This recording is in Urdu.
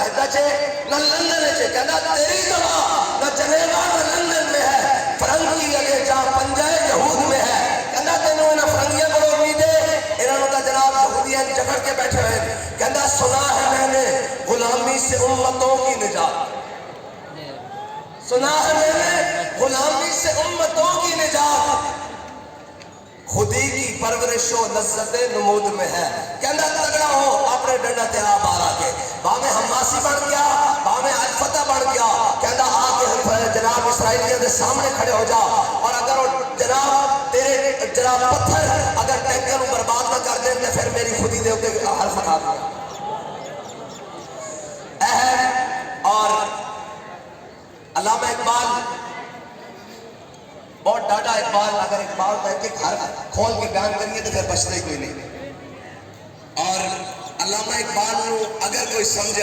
علیحدہ چھے نہ لندن چھے، کہنا تیری دوا نہ جنیوا نہ لندن میں ہے، فرنگی اگے جا پنجائے یہود میں ہے، کہنا تینوں انہاں فرنگیاں کو امیدے انہوں کا جناب یہودیاں جگڑ کے بیٹھے ہوئے، کہنا سنا ہے میں نے غلامی سے امتوں کی نجات، سنا ہے میں نے غلامی سے امتوں کی نجات، خودی کی پرورش و لذت نمود میں ہے، کہنا تگڑا ہو اپنے ڈنڈا تیرا بارا کے، باہمیں حماسی بڑھ گیا، باہمیں الفتح بڑھ گیا، کہنا آکے جناب اسرائیلیوں کے سامنے کھڑے ہو جا، اور اگر جناب تیرے جناب پتھر اگر ٹینکر کو برباد نہ کر دیں تو پھر میری خودی دے ہوتے حرف اٹھا دیا۔ اہم اور علامہ اقبال بہت ڈاٹا اقبال، اگر اقبال کا ایک حرف کھول کے بیان کریے تو پھر بچتے کوئی نہیں، اور علامہ اقبال کو اگر کوئی سمجھے